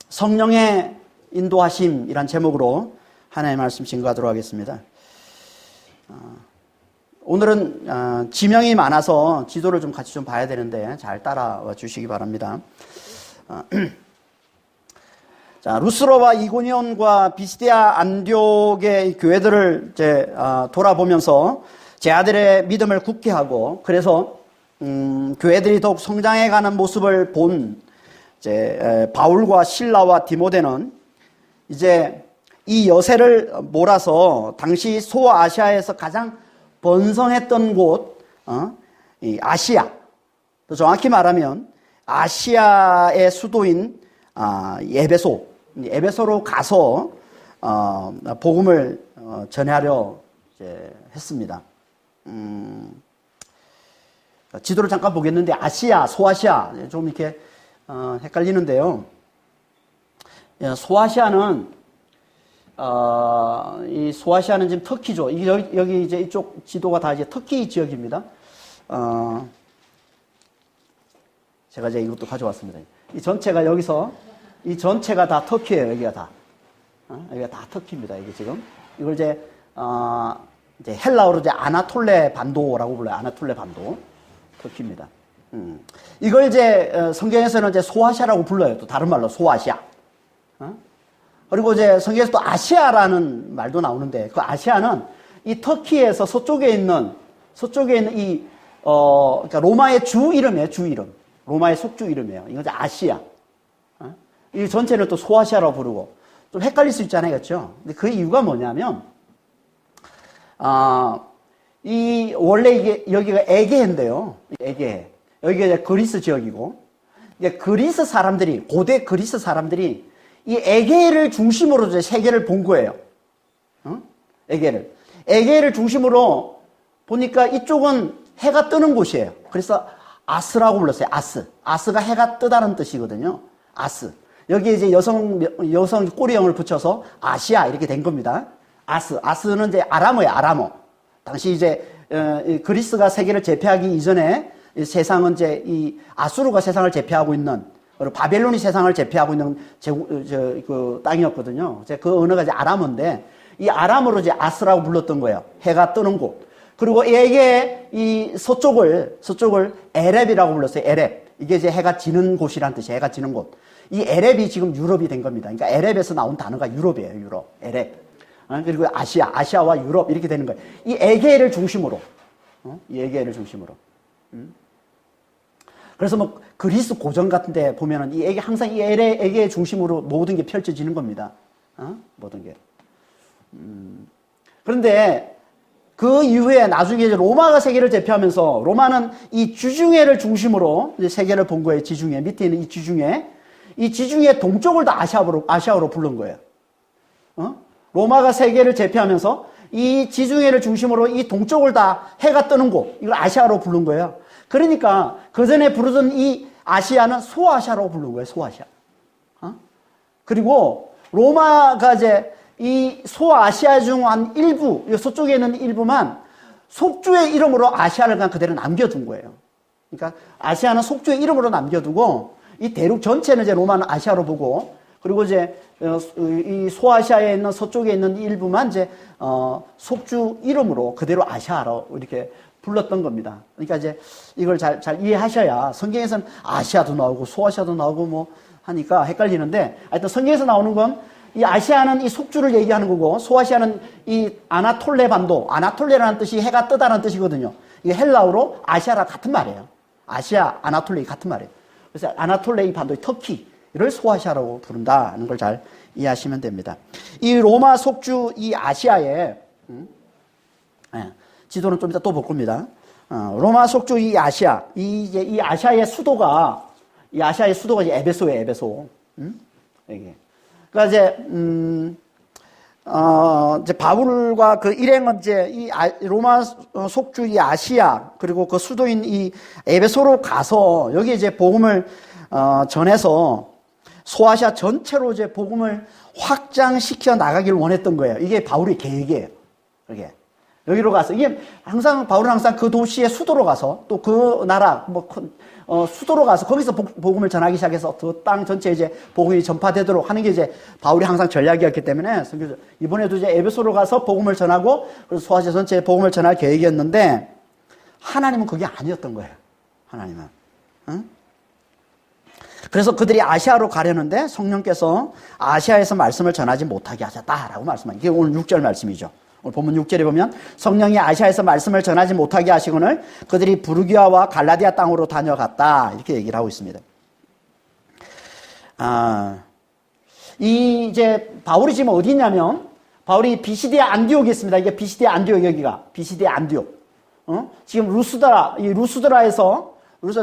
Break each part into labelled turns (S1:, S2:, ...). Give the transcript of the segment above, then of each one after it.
S1: 성령의 인도하심이란 제목으로 하나님의 말씀 증거하도록 하겠습니다. 오늘은 지명이 많아서 지도를 좀 같이 좀 봐야 되는데 잘 따라와 주시기 바랍니다. 자, 루스로와 이고니온과 비스디아 안디옥의 교회들을 이제 돌아보면서 제 아들의 믿음을 굳게 하고, 그래서 교회들이 더욱 성장해가는 모습을 본 이제 바울과 실라와 디모데는 이제 이 여세를 몰아서 당시 소아시아에서 가장 번성했던 곳, 이 아시아, 더 정확히 말하면 아시아의 수도인 에베소로 가서 복음을 전하려 이제 했습니다. 지도를 잠깐 보겠는데 아시아, 소아시아 좀 이렇게 헷갈리는데요. 소아시아는 이 소아시아는 지금 터키죠. 여기 이제 이쪽 지도가 다 이제 터키 지역입니다. 제가 이제 이것도 가져왔습니다. 이 전체가 여기서 이 전체가 다 터키예요. 여기가 다 터키입니다. 이게 지금 이걸 이제 헬라어로 이제 아나톨레 반도라고 불러요. 아나톨레 반도, 터키입니다. 이걸 이제 성경에서는 이제 소아시아라고 불러요. 또 다른 말로 소아시아. 그리고 이제 성경에서 또 아시아라는 말도 나오는데, 그 아시아는 이 터키에서 서쪽에 있는 이 그러니까 로마의 주 이름이에요. 주 이름. 로마의 속주 이름이에요. 이건 이제 아시아. 이 전체를 또 소아시아라고 부르고, 좀 헷갈릴 수 있잖아요. 그렇죠? 근데 그 이유가 뭐냐면, 원래 이게, 여기가 에게해인데요. 에게해. 여기가 이제 그리스 지역이고, 이제 그리스 사람들이, 고대 그리스 사람들이 이 에게해를 중심으로 이제 세계를 본 거예요. 에게해를 중심으로 보니까 이쪽은 해가 뜨는 곳이에요. 그래서 아스라고 불렀어요. 아스가 해가 뜨다는 뜻이거든요. 아스. 여기에 이제 여성 꼬리형을 붙여서 아시아 이렇게 된 겁니다. 아스는 이제 아람어예요. 당시 이제 그리스가 세계를 제패하기 이전에 세상은 이제 이 아수르가 세상을 제패하고 있는, 그리고 바벨론이 세상을 제패하고 있는 그 땅이었거든요. 그 언어가 이제 아람어인데, 이 아람어로 이제 아스라고 불렀던 거예요. 해가 뜨는 곳. 그리고 이게 이 서쪽을 에렙이라고 불렀어요. 에렙. 이게 이제 해가 지는 곳이란 뜻이에요. 해가 지는 곳. 이 에렙이 지금 유럽이 된 겁니다. 그러니까 에렙에서 나온 단어가 유럽이에요. 유럽. 에렙. 그리고 아시아와 유럽 이렇게 되는 거예요. 이 에게해를 중심으로. 그래서 뭐 그리스 고전 같은 데 보면은 항상 이 에게해 중심으로 모든 게 펼쳐지는 겁니다. 모든 게. 그런데 그 이후에 나중에 이제 로마가 세계를 제패하면서, 로마는 이 지중해를 중심으로 이제 세계를 본 거예요. 지중해. 밑에 있는 이 지중해 동쪽을 다 아시아로 부른 거예요. 로마가 세계를 제패하면서 이 지중해를 중심으로 이 동쪽을 다 해가 뜨는 곳, 이걸 아시아로 부른 거예요. 그러니까 그 전에 부르던 이 아시아는 소아시아로 부른 거예요. 소아시아. 그리고 로마가 이제 이 소아시아 중 한 일부, 서쪽에 있는 일부만 속주의 이름으로 아시아를 그냥 그대로 남겨둔 거예요. 그러니까 아시아는 속주의 이름으로 남겨두고, 이 대륙 전체는 이제 로마는 아시아로 보고, 그리고 이제 이 소아시아에 있는 서쪽에 있는 일부만 이제 속주 이름으로 그대로 아시아로 이렇게 불렀던 겁니다. 그러니까 이제 이걸 잘 이해하셔야, 성경에서는 아시아도 나오고 소아시아도 나오고 뭐 하니까 헷갈리는데, 하여튼 성경에서 나오는 건 이 아시아는 이 속주를 얘기하는 거고, 소아시아는 이 아나톨레 반도, 아나톨레라는 뜻이 해가 뜨다라는 뜻이거든요. 이게 헬라어로 아시아랑 같은 말이에요. 아시아, 아나톨레 같은 말이에요. 그래서 아나톨레 이 반도의 터키를 소아시아라고 부른다는 걸 잘 이해하시면 됩니다. 이 로마 속주 이 아시아에, 지도는 좀 이따 또 볼 겁니다. 로마 속주 이 아시아, 이 아시아의 수도가 이제 에베소예요. 에베소. 여기. 그러니까 이제 바울과 그 일행은 이제 이 로마 속주 이 아시아, 그리고 그 수도인 이 에베소로 가서 여기 이제 복음을 전해서 소아시아 전체로 이제 복음을 확장시켜 나가기를 원했던 거예요. 이게 바울의 계획이에요. 이게. 여기로 가서, 이게 항상, 바울은 항상 그 도시의 수도로 가서, 또 그 나라, 수도로 가서 거기서 복음을 전하기 시작해서 그 땅 전체에 이제 복음이 전파되도록 하는 게 이제 바울이 항상 전략이었기 때문에, 이번에도 이제 에베소로 가서 복음을 전하고, 그래서 소아시아 전체에 복음을 전할 계획이었는데, 하나님은 그게 아니었던 거예요. 하나님은. 응? 그래서 그들이 아시아로 가려는데 성령께서 아시아에서 말씀을 전하지 못하게 하셨다라고 말씀합니다. 이게 오늘 6절 말씀이죠. 오늘 본문 6절에 보면 성령이 아시아에서 말씀을 전하지 못하게 하시거늘 그들이 부르기아와 갈라디아 땅으로 다녀갔다. 이렇게 얘기를 하고 있습니다. 이제 바울이 지금 어디 있냐면 바울이 비시디아 안디옥에 있습니다. 이게 비시디아 안디옥 여기가 비시디아 안디옥. 지금 루스드라에서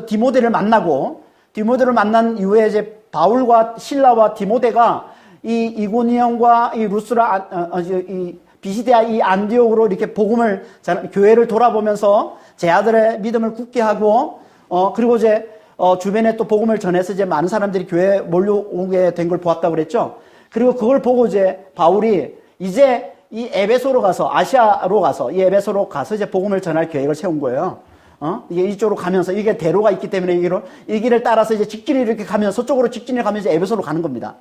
S1: 디모데를 만나고 디모데를 만난 이후에 이제 바울과 실라와 디모데가 이 이고니온과 이 루스라 이 비시디아 이 안디옥으로 이렇게 복음을 교회를 돌아보면서 제 아들의 믿음을 굳게 하고 그리고 이제 주변에 또 복음을 전해서 이제 많은 사람들이 교회에 몰려오게 된 걸 보았다고 그랬죠. 그리고 그걸 보고 이제 바울이 이제 이 에베소로 가서 아시아로 가서 이 에베소로 가서 이제 복음을 전할 계획을 세운 거예요. 이게 이쪽으로 가면서 이게 대로가 있기 때문에 이 길을 따라서 이제 직진을 이렇게 가면서 서쪽으로 직진을 가면서 에베소로 가는 겁니다.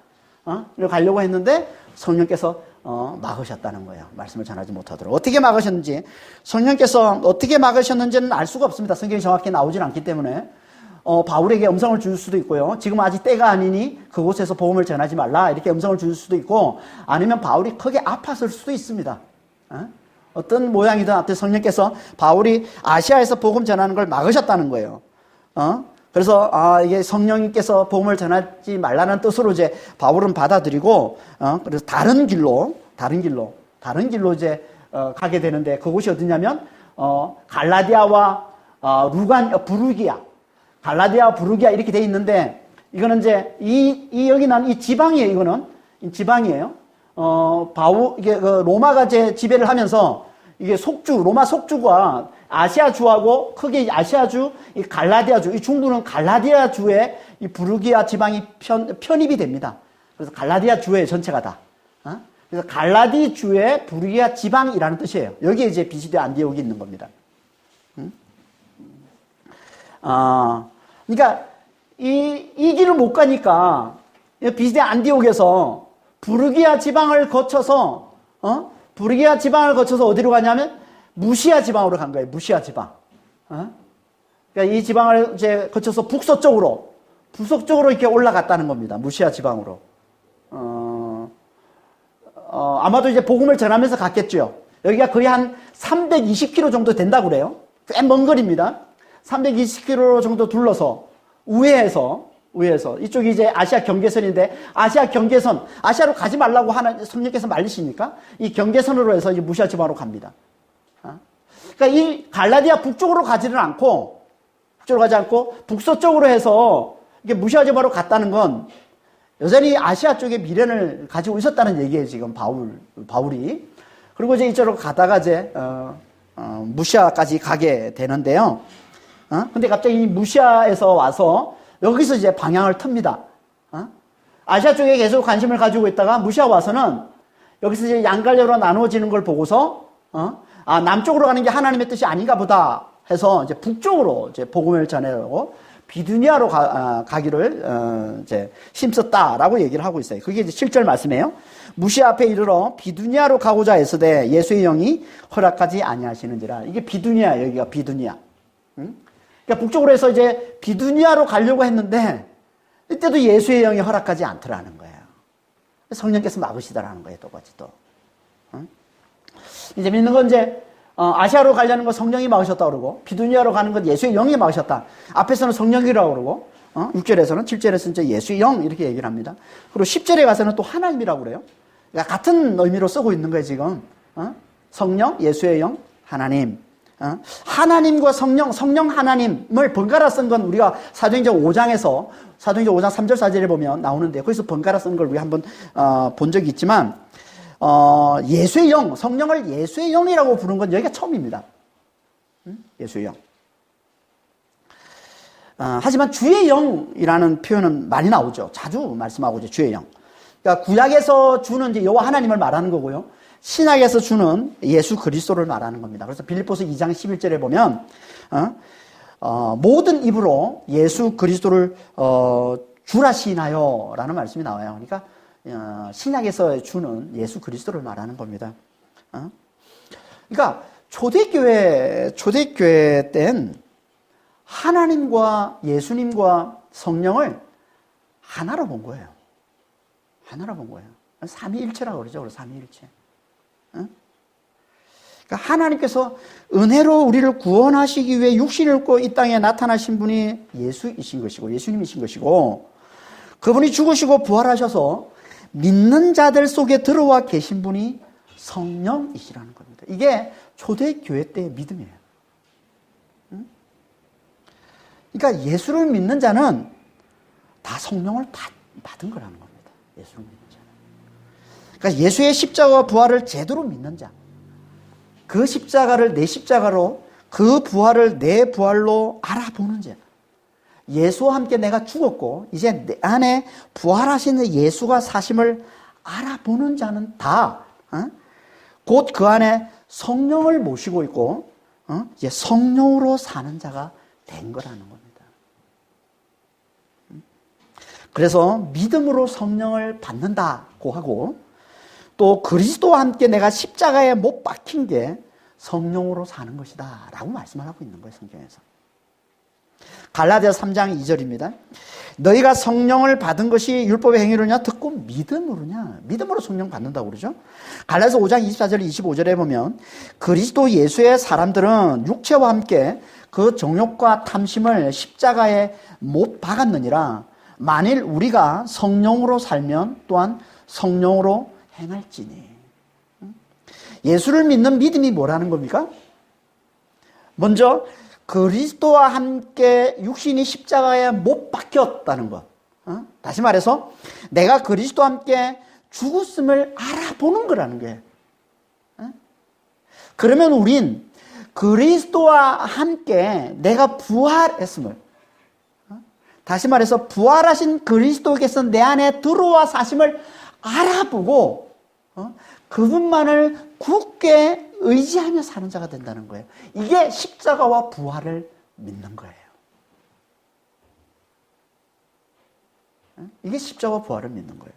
S1: 이렇게 가려고 했는데 성령께서 막으셨다는 거예요. 말씀을 전하지 못하도록. 어떻게 막으셨는지 성령께서 어떻게 막으셨는지는 알 수가 없습니다. 성경이 정확히 나오질 않기 때문에 바울에게 음성을 줄 수도 있고요. 지금 아직 때가 아니니 그곳에서 복음을 전하지 말라 이렇게 음성을 줄 수도 있고 아니면 바울이 크게 아팠을 수도 있습니다. 어떤 모양이든 하여튼 성령께서 바울이 아시아에서 복음 전하는 걸 막으셨다는 거예요. 그래서 이게 성령님께서 복음을 전하지 말라는 뜻으로 이제 바울은 받아들이고 그래서 다른 길로 이제 가게 되는데 그곳이 어디냐면 갈라디아와 부르기아 이렇게 돼 있는데 이거는 이제 여기는 이 지방이에요. 이거는 지방이에요. 이게 로마가 이제 지배를 하면서 이게 로마 속주가 아시아주하고 크게 아시아주, 이 갈라디아주, 이 중부는 갈라디아주에 이 부르기아 지방이 편입이 됩니다. 그래서 갈라디아주의 전체가 다. 그래서 갈라디주의 부르기아 지방이라는 뜻이에요. 여기에 이제 비시디아 안디옥이 있는 겁니다. 그러니까 이 길을 못 가니까 비시디아 안디옥에서 부르기아 지방을 거쳐서 어디로 가냐면 무시아 지방으로 간 거예요. 무시아 지방. 그러니까 이 지방을 이제 거쳐서 북서쪽으로 이렇게 올라갔다는 겁니다. 무시아 지방으로. 아마도 이제 복음을 전하면서 갔겠죠. 여기가 거의 한 320km 정도 된다고 그래요. 꽤 먼 거리입니다. 320km 정도 둘러서 우회해서 이쪽이 이제 아시아 경계선인데 아시아로 가지 말라고 하는 성령께서 말리시니까 이 경계선으로 해서 이제 무시아 지방으로 갑니다. 그러니까 이 갈라디아 북쪽으로 가지 않고 북서쪽으로 해서 이게 무시아 지방으로 갔다는 건 여전히 아시아 쪽에 미련을 가지고 있었다는 얘기예요. 지금 바울이. 그리고 이제 이쪽으로 가다가 이제 무시아까지 가게 되는데요. 근데 갑자기 이 무시아에서 와서 여기서 이제 방향을 틉니다. 아시아 쪽에 계속 관심을 가지고 있다가 무시아 와서는 여기서 이제 양갈래로 나누어지는 걸 보고서 남쪽으로 가는 게 하나님의 뜻이 아닌가 보다 해서 이제 북쪽으로 이제 복음을 전하려고 비두니아로 가기를 이제 힘썼다라고 얘기를 하고 있어요. 그게 이제 7절 말씀이에요. 무시아 앞에 이르러 비두니아로 가고자 했으되 예수의 영이 허락하지 아니하시는지라. 이게 비두니아, 여기가 비두니아. 그러니까 북쪽으로 해서 이제 비두니아로 가려고 했는데 이때도 예수의 영이 허락하지 않더라는 거예요. 성령께서 막으시더라는 거예요. 똑같이 또. 이제 믿는 건 이제 아시아로 가려는 건 성령이 막으셨다고 그러고 비두니아로 가는 건 예수의 영이 막으셨다. 앞에서는 성령이라고 그러고 6절에서는 7절에서는 이제 예수의 영 이렇게 얘기를 합니다. 그리고 10절에 가서는 또 하나님이라고 그래요. 그러니까 같은 의미로 쓰고 있는 거예요. 지금 성령, 예수의 영, 하나님. 하나님과 성령 하나님을 번갈아 쓴 건 우리가 사도행전 5장 3절 4절에 보면 나오는데 거기서 번갈아 쓴 걸 우리 한번 본 적이 있지만 예수의 영, 성령을 예수의 영이라고 부른 건 여기가 처음입니다. 예수의 영. 하지만 주의 영이라는 표현은 많이 나오죠. 자주 말씀하고 있죠. 주의 영. 그러니까 구약에서 주는 이제 여호와 하나님을 말하는 거고요. 신약에서 주는 예수 그리스도를 말하는 겁니다. 그래서 빌립보서 2장 11절에 보면 모든 입으로 예수 그리스도를 주라시나요? 라는 말씀이 나와요. 그러니까 신약에서 주는 예수 그리스도를 말하는 겁니다. 그러니까 초대교회 땐 하나님과 예수님과 성령을 하나로 본 거예요. 하나로 본 거예요. 삼위일체라고 그러죠. 그래서 삼위일체. 그러니까 하나님께서 은혜로 우리를 구원하시기 위해 육신을 입고 이 땅에 나타나신 분이 예수이신 것이고, 예수님이신 것이고, 그분이 죽으시고 부활하셔서 믿는 자들 속에 들어와 계신 분이 성령이시라는 겁니다. 이게 초대교회 때의 믿음이에요. 그러니까 예수를 믿는 자는 다 성령을 받은 거라는 겁니다. 예수를 믿는 자는. 그러니까 예수의 십자가와 부활을 제대로 믿는 자, 그 십자가를 내 십자가로, 그 부활을 내 부활로 알아보는 자, 예수와 함께 내가 죽었고 이제 내 안에 부활하신 예수가 사심을 알아보는 자는 다 곧 그 안에 성령을 모시고 있고 이제 성령으로 사는 자가 된 거라는 겁니다. 그래서 믿음으로 성령을 받는다고 하고, 또 그리스도와 함께 내가 십자가에 못 박힌 게 성령으로 사는 것이다 라고 말씀을 하고 있는 거예요, 성경에서. 갈라디아서 3장 2절입니다. 너희가 성령을 받은 것이 율법의 행위로냐 듣고 믿음으로냐. 믿음으로 성령 받는다고 그러죠. 갈라디아서 5장 24절 25절에 보면 그리스도 예수의 사람들은 육체와 함께 그 정욕과 탐심을 십자가에 못 박았느니라. 만일 우리가 성령으로 살면 또한 성령으로 행할지니. 예수를 믿는 믿음이 뭐라는 겁니까? 먼저 그리스도와 함께 육신이 십자가에 못 박혔다는 것. 다시 말해서 내가 그리스도와 함께 죽었음을 알아보는 거라는 거예요. 그러면 우린 그리스도와 함께 내가 부활했음을, 다시 말해서 부활하신 그리스도께서 내 안에 들어와 사심을 알아보고 그분만을 굳게 의지하며 사는 자가 된다는 거예요. 이게 십자가와 부활을 믿는 거예요. 이게 십자가와 부활을 믿는 거예요.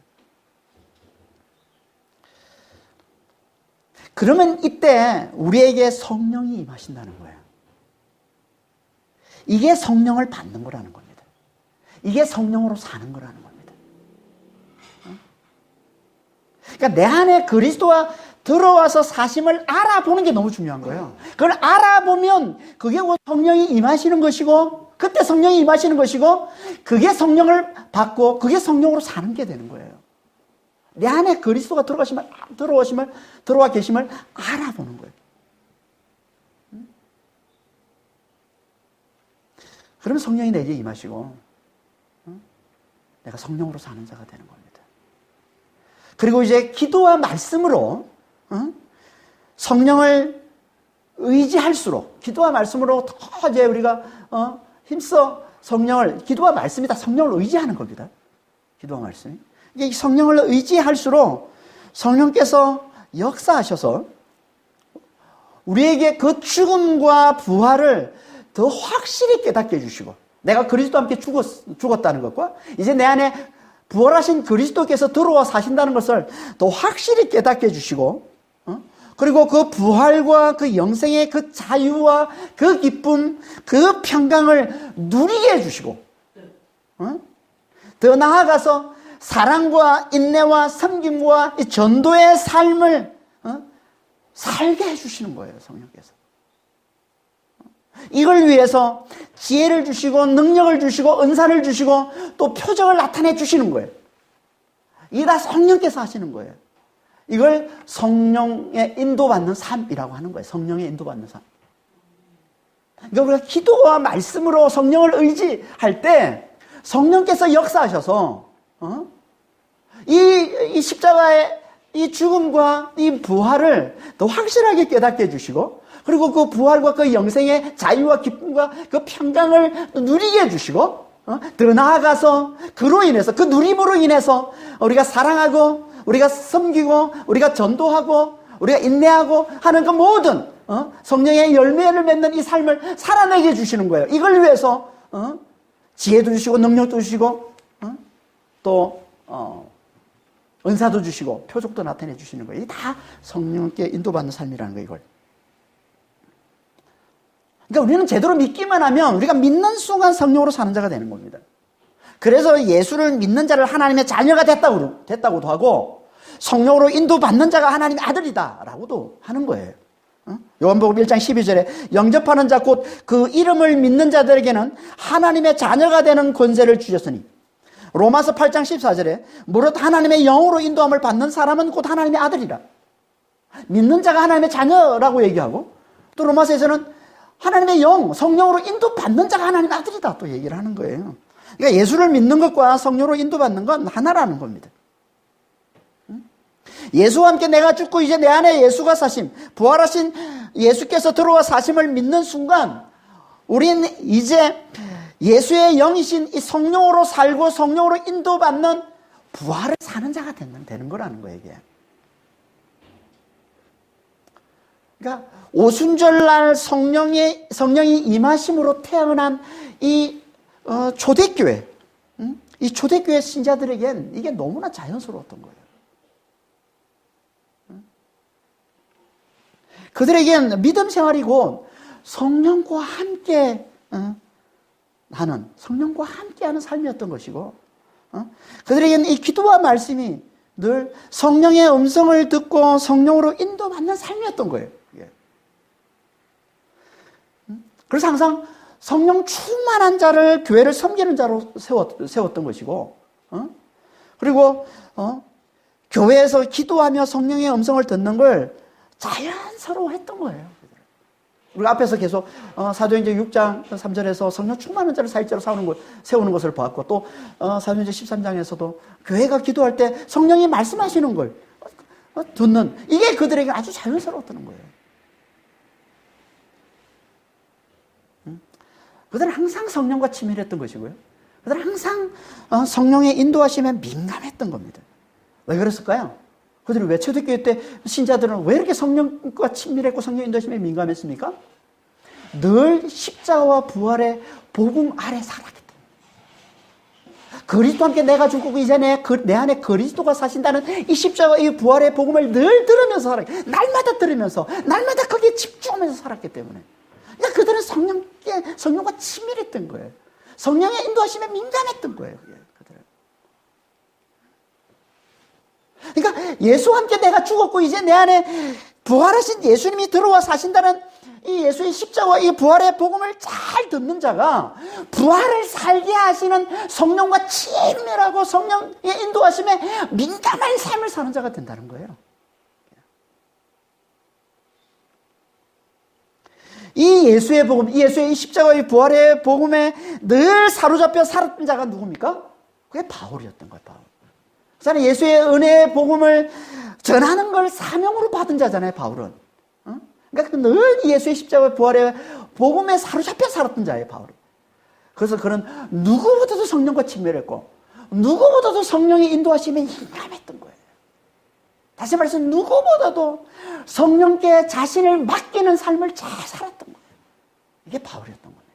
S1: 그러면 이때 우리에게 성령이 임하신다는 거예요. 이게 성령을 받는 거라는 겁니다. 이게 성령으로 사는 거라는 겁니다. 그러니까 내 안에 그리스도가 들어와서 사심을 알아보는 게 너무 중요한 거예요. 그걸 알아보면 그게 성령이 임하시는 것이고, 그때 성령이 임하시는 것이고, 그게 성령을 받고 그게 성령으로 사는 게 되는 거예요. 내 안에 그리스도가 들어와 계심을 알아보는 거예요. 그러면 성령이 내게 임하시고 내가 성령으로 사는 자가 되는 겁니다. 그리고 이제 기도와 말씀으로 성령을 의지할수록, 기도와 말씀으로 더 이제 우리가 힘써 성령을, 기도와 말씀이 다 성령을 의지하는 겁니다. 기도와 말씀이. 이게 성령을 의지할수록 성령께서 역사하셔서 우리에게 그 죽음과 부활을 더 확실히 깨닫게 해주시고, 내가 그리스도와 함께 죽었다는 것과 이제 내 안에 부활하신 그리스도께서 들어와 사신다는 것을 더 확실히 깨닫게 해주시고, 그리고 그 부활과 그 영생의 그 자유와 그 기쁨, 그 평강을 누리게 해주시고, 더 나아가서 사랑과 인내와 섬김과 이 전도의 삶을 살게 해주시는 거예요, 성령께서. 이걸 위해서 지혜를 주시고 능력을 주시고 은사를 주시고 또 표적을 나타내 주시는 거예요. 이게 다 성령께서 하시는 거예요. 이걸 성령의 인도받는 삶이라고 하는 거예요. 성령의 인도받는 삶. 그러니까 우리가 기도와 말씀으로 성령을 의지할 때 성령께서 역사하셔서 이 십자가의 이 죽음과 이 부활을 더 확실하게 깨닫게 해주시고, 그리고 그 부활과 그 영생의 자유와 기쁨과 그 평강을 누리게 해주시고, 더 나아가서 그로 인해서, 그 누림으로 인해서 우리가 사랑하고 우리가 섬기고 우리가 전도하고 우리가 인내하고 하는 그 모든 성령의 열매를 맺는 이 삶을 살아내게 해주시는 거예요. 이걸 위해서 지혜도 주시고 능력도 주시고 또 은사도 주시고 표적도 나타내 주시는 거예요. 이게 다 성령께 인도받는 삶이라는 거예요. 이걸. 그러니까 우리는 제대로 믿기만 하면 우리가 믿는 순간 성령으로 사는 자가 되는 겁니다. 그래서 예수를 믿는 자를 하나님의 자녀가 됐다고도 하고 성령으로 인도받는 자가 하나님의 아들이다라고도 하는 거예요. 요한복음 1장 12절에 영접하는 자 곧 그 이름을 믿는 자들에게는 하나님의 자녀가 되는 권세를 주셨으니, 로마서 8장 14절에 무릇 하나님의 영으로 인도함을 받는 사람은 곧 하나님의 아들이라. 믿는 자가 하나님의 자녀라고 얘기하고, 또 로마서에서는 하나님의 영, 성령으로 인도받는 자가 하나님의 아들이다 또 얘기를 하는 거예요. 그러니까 예수를 믿는 것과 성령으로 인도받는 건 하나라는 겁니다. 예수와 함께 내가 죽고 이제 내 안에 예수가 사심, 부활하신 예수께서 들어와 사심을 믿는 순간 우리는 이제 예수의 영이신 이 성령으로 살고 성령으로 인도받는 부활을 사는 자가 되는 거라는 거예요, 이게. 그러니까 오순절날 성령이 임하심으로 태어난 이 초대교회, 이 초대교회 신자들에겐 이게 너무나 자연스러웠던 거예요. 그들에겐 믿음 생활이고 성령과 함께 성령과 함께하는 삶이었던 것이고, 그들에게는 이 기도와 말씀이 늘 성령의 음성을 듣고 성령으로 인도받는 삶이었던 거예요. 그래서 항상 성령 충만한 자를 교회를 섬기는 자로 세웠던 것이고, 그리고 교회에서 기도하며 성령의 음성을 듣는 걸 자연스러워 했던 거예요. 우리가 앞에서 계속 사도행전 6장 3절에서 성령 충만한 자를 사일자로 세우는 것을 보았고, 또 사도행전 13장에서도 교회가 기도할 때 성령이 말씀하시는 걸 듣는, 이게 그들에게 아주 자연스러웠던 거예요. 그들은 항상 성령과 친밀했던 것이고요, 그들은 항상 성령의 인도하심에 민감했던 겁니다. 왜 그랬을까요? 그들은 왜 초대교회 때 신자들은 왜 이렇게 성령과 친밀했고 성령 인도하심에 민감했습니까? 늘 십자가와 부활의 복음 아래 살았기 때문에. 그리스도와 함께 내가 죽고 이제 내 안에 그리스도가 사신다는 이 십자가와 이 부활의 복음을 늘 들으면서 살았기, 날마다 들으면서 날마다 거기에 집중하면서 살았기 때문에. 그러니까 그들은 성령과 친밀했던 거예요. 성령의 인도하심에 민감했던 거예요. 그러니까 예수와 함께 내가 죽었고 이제 내 안에 부활하신 예수님이 들어와 사신다는 이 예수의 십자가와 이 부활의 복음을 잘 듣는 자가 부활을 살게 하시는 성령과 친밀하고 성령의 인도하심에 민감한 삶을 사는 자가 된다는 거예요. 이 예수의 복음, 이 예수의 십자가의 부활의 복음에 늘 사로잡혀 살았던 자가 누굽니까? 그게 바울이었던 거예요, 바울. 그래서 예수의 은혜의 복음을 전하는 걸 사명으로 받은 자잖아요, 바울은. 그러니까 늘 예수의 십자가의 부활의 복음에 사로잡혀 살았던 자예요, 바울이. 그래서 그는 누구보다도 성령과 친밀했고 누구보다도 성령의 인도하심에 민감했던 거예요. 다시 말해서 누구보다도 성령께 자신을 맡기는 삶을 잘 살았던 거예요. 이게 바울이었던 겁니다.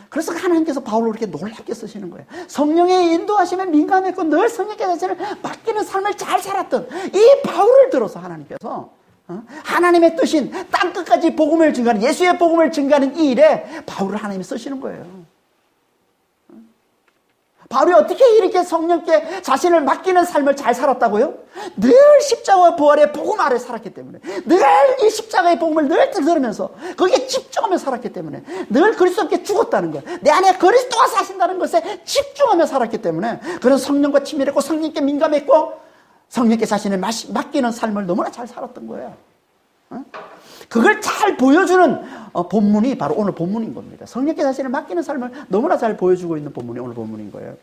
S1: 그래서 하나님께서 바울을 그렇게 놀랍게 쓰시는 거예요. 성령의 인도하심에 민감했고 늘 성령께 자신을 맡기는 삶을 잘 살았던 이 바울을 들어서 하나님께서 하나님의 뜻인 땅끝까지 복음을 증가하는, 예수의 복음을 증가하는 이 일에 바울을 하나님이 쓰시는 거예요. 바울이 어떻게 이렇게 성령께 자신을 맡기는 삶을 잘 살았다고요? 늘 십자가와 부활의 복음 아래 살았기 때문에, 늘 이 십자가의 복음을 늘 들으면서 거기에 집중하며 살았기 때문에, 늘 그리스도께 죽었다는 것, 내 안에 그리스도가 사신다는 것에 집중하며 살았기 때문에 그런 성령과 친밀했고 성령께 민감했고 성령께 자신을 맡기는 삶을 너무나 잘 살았던 거예요. 그걸 잘 보여주는 본문이 바로 오늘 본문인 겁니다. 성령께 자신을 맡기는 삶을 너무나 잘 보여주고 있는 본문이 오늘 본문인 거예요.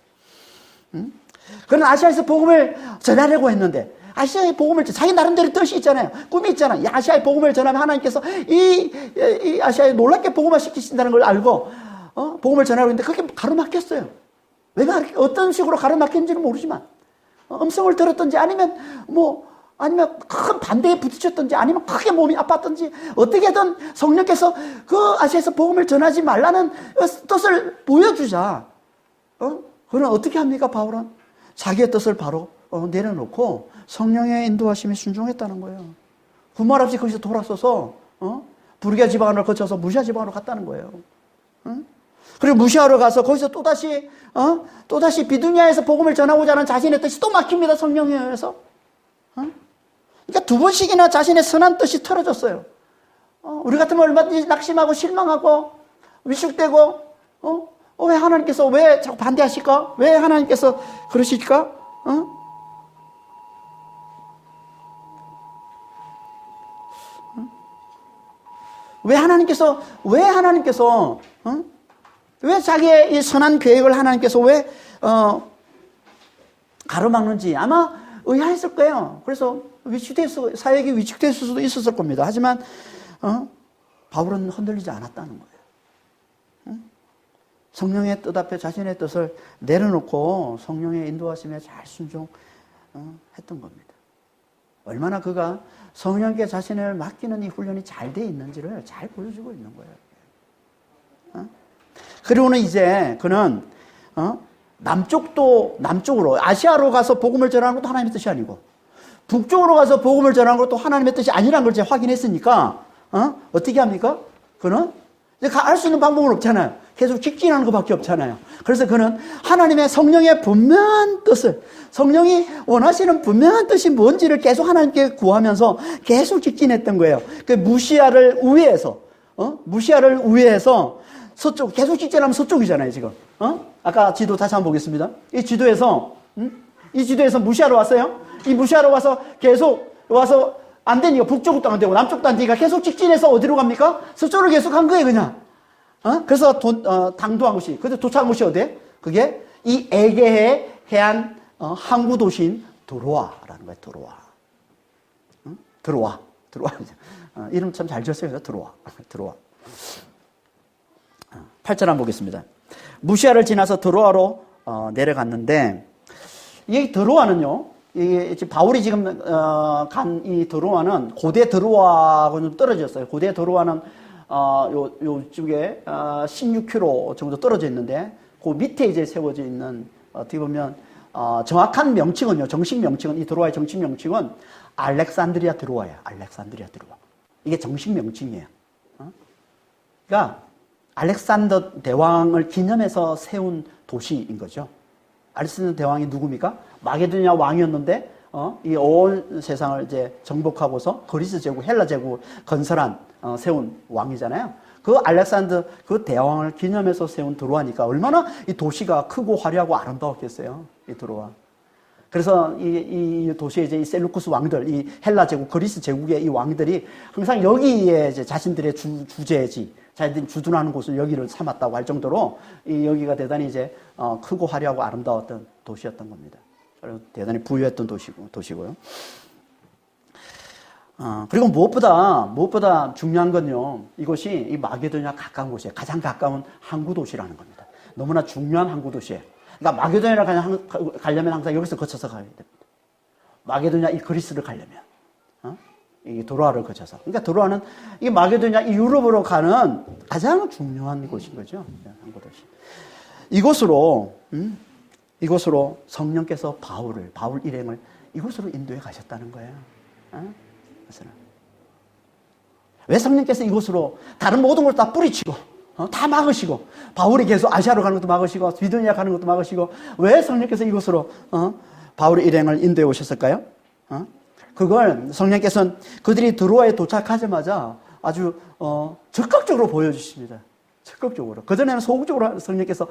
S1: 그는 아시아에서 복음을 전하려고 했는데, 아시아의 복음을, 자기 나름대로 뜻이 있잖아요. 꿈이 있잖아요. 이 아시아의 복음을 전하면 하나님께서 이 아시아에 놀랍게 복음화 시키신다는 걸 알고 복음을 전하려고 했는데 그게 가로막혔어요. 왜 어떤 식으로 가로막혔는지는 모르지만 음성을 들었든지 아니면 큰 반대에 부딪혔든지 아니면 크게 몸이 아팠든지 어떻게든 성령께서 그 아시아에서 복음을 전하지 말라는 뜻을 보여주자. 그럼 어떻게 합니까? 바울은 자기의 뜻을 바로 내려놓고 성령의 인도하심에 순종했다는 거예요. 그 말 없이 거기서 돌아서서 부르기아 지방을 거쳐서 무시아 지방으로 갔다는 거예요. 그리고 무시아로 가서 거기서 또다시 비두니아에서 복음을 전하고자 하는 자신의 뜻이 또 막힙니다. 성령에 의해서. 그러니까 두 번씩이나 자신의 선한 뜻이 틀어졌어요. 우리 같으면 얼마든지 낙심하고 실망하고 위축되고 왜 하나님께서 왜 자꾸 반대하실까? 왜 하나님께서 그러실까? 왜 하나님께서 왜 자기의 이 선한 계획을 하나님께서 왜 가로막는지 아마 의아했을 거예요. 그래서 사역이 위축될 수도 있었을 겁니다. 하지만 바울은 흔들리지 않았다는 거예요. 성령의 뜻 앞에 자신의 뜻을 내려놓고 성령의 인도하심에 잘 순종했던 겁니다. 얼마나 그가 성령께 자신을 맡기는 이 훈련이 잘 돼 있는지를 잘 보여주고 있는 거예요. 그리고는 이제 그는 남쪽으로 아시아로 가서 복음을 전하는 것도 하나님의 뜻이 아니고 북쪽으로 가서 복음을 전하는 것도 하나님의 뜻이 아니라는 걸 제가 확인했으니까 어떻게 합니까? 그는 이제 알 수 있는 방법은 없잖아요. 계속 직진하는 것밖에 없잖아요. 그래서 그는 하나님의 성령의 분명한 뜻을, 성령이 원하시는 분명한 뜻이 뭔지를 계속 하나님께 구하면서 계속 직진했던 거예요. 그 무시아를 우회해서 서쪽, 계속 직진하면 서쪽이잖아요, 지금. 아까 지도 다시 한번 보겠습니다. 이 지도에서 무시아로 왔어요. 이 무시아로 와서 계속 와서 안 되니까 북쪽도 안 되고 남쪽도 안 되니까 계속 직진해서 어디로 갑니까? 서쪽으로 계속 간 거예요, 그냥. 그래서 당도한 곳이, 그래서 도착한 곳이 어디에? 그게 이 에게해 해안 항구 도시인 드로아라는 거예요, 드로아. 이름 참 잘 지었어요, 드로아. 8절 한번 보겠습니다. 무시아를 지나서 드로아로 내려갔는데, 이 드로아는요, 바울이 지금 간 이 드로아는 고대 드로아하고는 좀 떨어졌어요. 고대 드로아는 요쪽에 16km 정도 떨어져 있는데, 그 밑에 이제 세워져 있는, 어떻게 보면 정확한 명칭은요, 정식 명칭은, 이 드로아의 정식 명칭은 알렉산드리아 드로아예요. 알렉산드리아 드로아. 이게 정식 명칭이에요. 그러니까 알렉산더 대왕을 기념해서 세운 도시인 거죠. 알렉산더 대왕이 누굽니까? 마게도냐 왕이었는데 이 온 세상을 이제 정복하고서 그리스 제국, 헬라 제국을 건설한 세운 왕이잖아요. 그 알렉산더 그 대왕을 기념해서 세운 드로아니까 얼마나 이 도시가 크고 화려하고 아름다웠겠어요. 이 드로아. 그래서 이 도시에 이제 이 셀루쿠스 왕들, 이 헬라 제국, 그리스 제국의 이 왕들이 항상 여기에 이제 자신들의 주제지, 자신들이 주둔하는 곳을 여기를 삼았다고 할 정도로 여기가 대단히 이제 크고 화려하고 아름다웠던 도시였던 겁니다. 그리고 대단히 부유했던 도시고요. 그리고 무엇보다 중요한 건요, 이곳이 이 마게도냐 가까운 곳이에요. 가장 가까운 항구 도시라는 겁니다. 너무나 중요한 항구 도시예요. 그러니까 마게도냐를 가려면 항상 여기서 거쳐서 가야 됩니다. 마게도냐 이 그리스를 가려면 이 드로아를 거쳐서. 그러니까 드로아는 이 마게도냐 이 유럽으로 가는 가장 중요한 곳인 거죠. 항구 도시. 이곳으로 성령께서 바울 일행을 이곳으로 인도해 가셨다는 거예요. 왜 성령께서 이곳으로 다른 모든 걸 다 뿌리치고 다 막으시고 바울이 계속 아시아로 가는 것도 막으시고 비두니아 가는 것도 막으시고 왜 성령께서 이곳으로 바울 일행을 인도해 오셨을까요? 그걸 성령께서는 그들이 드로아에 도착하자마자 아주 적극적으로 보여주십니다. 적극적으로. 그전에는 소극적으로 성령께서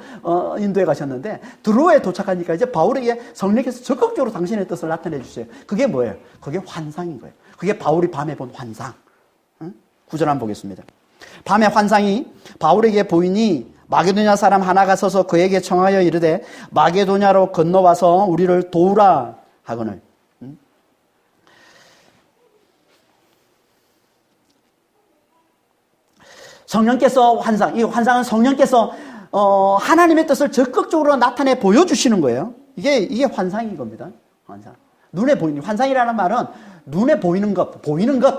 S1: 인도해 가셨는데 드로아에 도착하니까 이제 바울에게 성령께서 적극적으로 당신의 뜻을 나타내 주세요. 그게 뭐예요? 그게 환상인 거예요. 그게 바울이 밤에 본 환상. 9절 한번 보겠습니다. 밤에 환상이 바울에게 보이니 마게도냐 사람 하나가 서서 그에게 청하여 이르되 마게도냐로 건너와서 우리를 도우라 하거늘. 성령께서 이 환상은 성령께서 하나님의 뜻을 적극적으로 나타내 보여주시는 거예요. 이게 환상인 겁니다. 환상. 눈에 보이는, 환상이라는 말은 눈에 보이는 것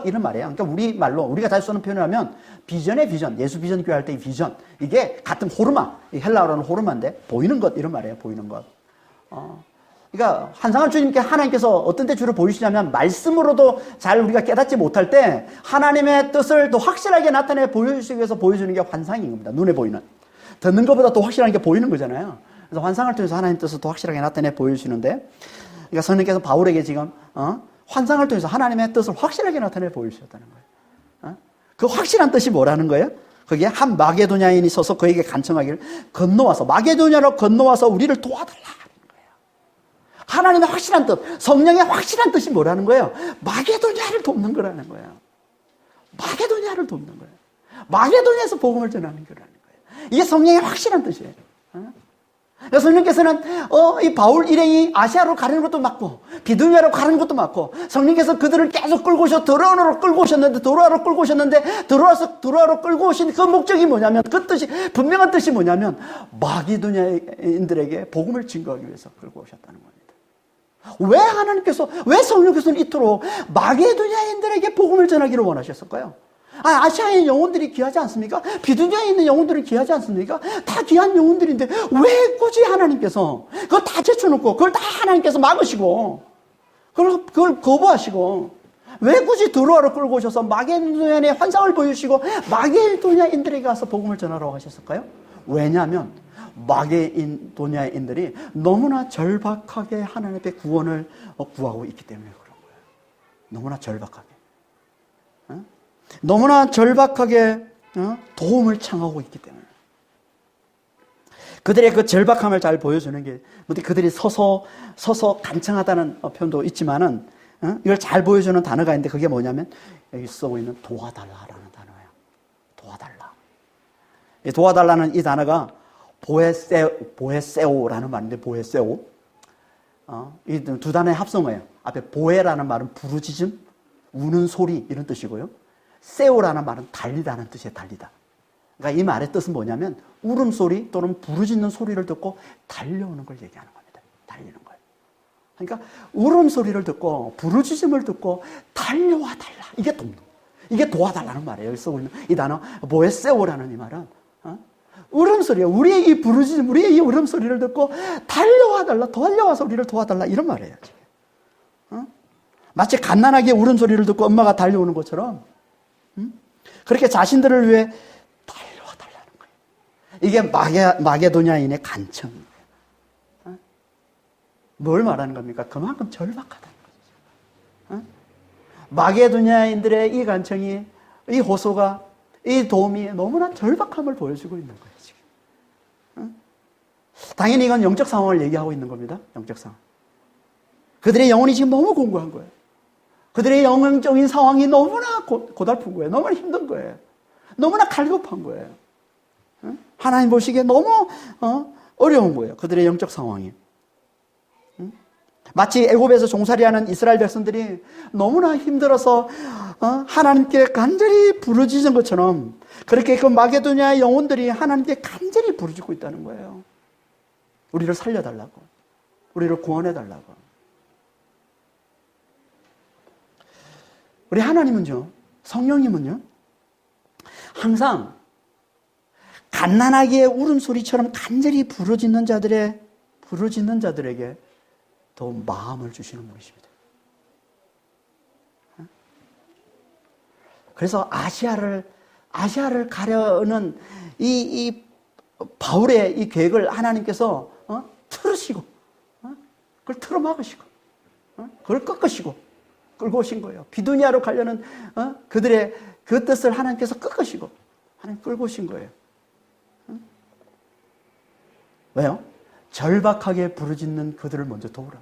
S1: 이런 말이에요. 그러니까 우리 말로 우리가 자주 쓰는 표현을 하면 비전의 비전, 예수 비전 교회 할 때의 비전, 이게 같은 호르마, 헬라어로는 호르마인데 보이는 것 이런 말이에요. 보이는 것. 그러니까 환상을 주님께 하나님께서 어떤 때 주로 보이시냐면 말씀으로도 잘 우리가 깨닫지 못할 때 하나님의 뜻을 더 확실하게 나타내 보여주시기 위해서 보여주는 게 환상인 겁니다. 눈에 보이는. 듣는 것보다 더 확실한 게 보이는 거잖아요. 그래서 환상을 통해서 하나님의 뜻을 더 확실하게 나타내 보여주시는데, 그러니까 성령께서 바울에게 지금 환상을 통해서 하나님의 뜻을 확실하게 나타내 보여주셨다는 거예요. 그 확실한 뜻이 뭐라는 거예요? 거기에 한 마게도냐인이 서서 그에게 간청하기를 건너와서, 마게도냐로 건너와서 우리를 도와달라 하는 거예요. 하나님의 확실한 뜻, 성령의 확실한 뜻이 뭐라는 거예요? 마게도냐를 돕는 거라는 거예요. 마게도냐를 돕는 거예요. 마게도냐에서 복음을 전하는 거라는 거예요. 이게 성령의 확실한 뜻이에요. 성령께서는 이 바울 일행이 아시아로 가는 것도 맞고 비두니아로 가는 것도 맞고, 성령께서 그들을 계속 끌고 오셔 드로아로 끌고 오셨는데 드로아로 끌고 오신 그 목적이 뭐냐면, 그 뜻이, 분명한 뜻이 뭐냐면 마게도냐인들에게 복음을 증거하기 위해서 끌고 오셨다는 겁니다. 왜 하나님께서, 왜 성령께서는 이토록 마게도냐인들에게 복음을 전하기를 원하셨을까요? 아시아의 영혼들이 귀하지 않습니까? 비두니아에 있는 영혼들은 귀하지 않습니까? 다 귀한 영혼들인데 왜 굳이 하나님께서 그걸 다 제쳐놓고 그걸 다 하나님께서 막으시고 그걸 거부하시고 왜 굳이 드로아로 끌고 오셔서 마게도냐의 환상을 보여주시고 마게도냐인들에게 가서 복음을 전하라고 하셨을까요? 왜냐하면 마게도냐인들이 너무나 절박하게 하나님 앞에 구원을 구하고 있기 때문에 그런 거예요. 너무나 절박하게. 너무나 절박하게 도움을 청하고 있기 때문에. 그들의 그 절박함을 잘 보여주는 게, 그들이 서서 간청하다는 표현도 있지만은, 이걸 잘 보여주는 단어가 있는데, 그게 뭐냐면, 여기 쓰고 있는 도와달라라는 단어예요. 도와달라. 이 도와달라는 이 단어가 보에세오라는 말인데, 보에세오. 이 두 단어의 합성어예요. 앞에 보에라는 말은 부르짖음, 우는 소리, 이런 뜻이고요. 세오라는 말은 달리다는 뜻이에요. 달리다. 그러니까 이 말의 뜻은 뭐냐면 울음소리 또는 부르짖는 소리를 듣고 달려오는 걸 얘기하는 겁니다. 달리는 거예요. 그러니까 울음소리를 듣고 부르짖음을 듣고 달려와 달라. 이게 돕는 거예요. 이게 도와달라는 말이에요. 여기 쓰고 있는 이 단어 보에세오라는 이 말은 울음소리예요. 우리의 이 부르짖음, 우리의 이 울음소리를 듣고 달려와 달라. 달려와서 우리를 도와달라. 이런 말이에요. 마치 갓난아기의 울음소리를 듣고 엄마가 달려오는 것처럼 그렇게 자신들을 위해 달려와 달라는 거예요. 이게 마게도냐인의 간청이에요. 뭘 말하는 겁니까? 그만큼 절박하다는 거죠. 마게도냐인들의 이 간청이, 이 호소가, 이 도움이 너무나 절박함을 보여주고 있는 거예요, 지금. 당연히 이건 영적 상황을 얘기하고 있는 겁니다. 영적 상황. 그들의 영혼이 지금 너무 공고한 거예요. 그들의 영적인 상황이 너무나 고달픈 거예요. 너무나 힘든 거예요. 너무나 갈급한 거예요. 하나님 보시기에 너무 어려운 거예요. 그들의 영적 상황이. 마치 애굽에서 종살이하는 이스라엘 백성들이 너무나 힘들어서 하나님께 간절히 부르짖은 것처럼, 그렇게 그 마게도냐의 영혼들이 하나님께 간절히 부르짖고 있다는 거예요. 우리를 살려달라고, 우리를 구원해달라고. 우리 하나님은요, 성령님은요, 항상 갓난아기의 울음소리처럼 간절히 부르짖는 자들에게 더 마음을 주시는 분이십니다. 그래서 아시아를 가려는 이 바울의 이 계획을 하나님께서 틀으시고, 그걸 틀어막으시고, 그걸 꺾으시고 끌고 오신 거예요. 비두니아로 가려는 그들의 그 뜻을 하나님께서 꺾으시고 하나님 끌고 오신 거예요. 왜요? 절박하게 부르짖는 그들을 먼저 도우라.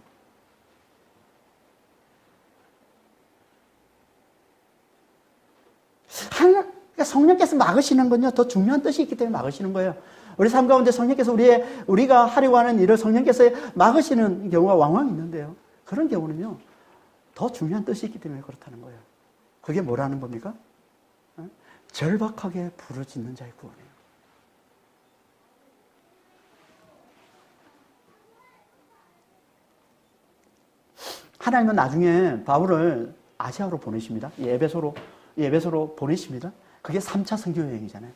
S1: 성령께서 막으시는 건요, 더 중요한 뜻이 있기 때문에 막으시는 거예요. 우리 삶 가운데 성령께서 우리가 하려고 하는 일을 성령께서 막으시는 경우가 왕왕 있는데요. 그런 경우는요, 더 중요한 뜻이 있기 때문에 그렇다는 거예요. 그게 뭐라는 겁니까? 절박하게 부르짖는 자의 구원이에요. 하나님은 나중에 바울을 아시아로 보내십니다. 에베소로 보내십니다. 그게 3차 선교 여행이잖아요.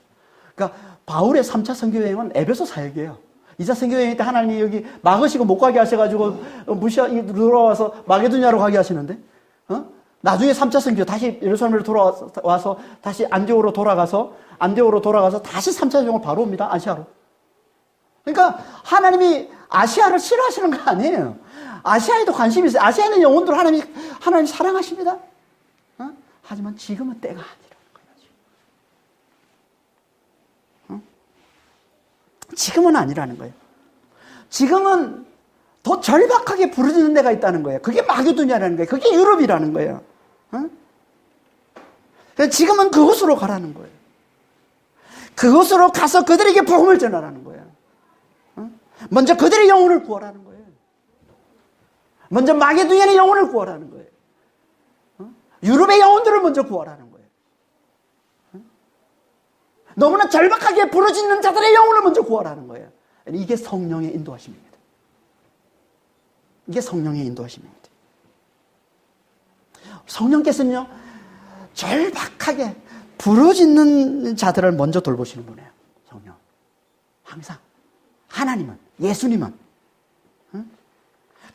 S1: 그러니까 바울의 3차 선교 여행은 에베소 사역이에요. 2차 선교 여행 때 하나님이 여기 막으시고 못 가게 하셔가지고 들어와서 마게도냐로 가게 하시는데, 나중에 3차 선교 다시 예루살렘으로 돌아와서 다시 안디옥으로 돌아가서 다시 3차 여행을 바로 옵니다. 아시아로. 그러니까 하나님이 아시아를 싫어하시는 거 아니에요. 아시아에도 관심이 있어요. 아시아에 있는 영혼들 하나님 사랑하십니다. 하지만 지금은 때가 아니라는 거예요. 지금은 아니라는 거예요. 지금은 더 절박하게 부르짖는 데가 있다는 거예요. 그게 마게도냐라는 거예요. 그게 유럽이라는 거예요. 그래서 지금은 그곳으로 가라는 거예요. 그곳으로 가서 그들에게 복음을 전하라는 거예요. 먼저 그들의 영혼을 구하라는 거예요. 먼저 마게도냐의 영혼을 구하라는 거예요. 유럽의 영혼들을 먼저 구하라는 거예요. 너무나 절박하게 부르짖는 자들의 영혼을 먼저 구하라는 거예요. 이게 성령의 인도하심입니다. 이게 성령의 인도하심입니다. 성령께서는요, 절박하게 부르짖는 자들을 먼저 돌보시는 분이에요. 성령. 항상. 하나님은, 예수님은,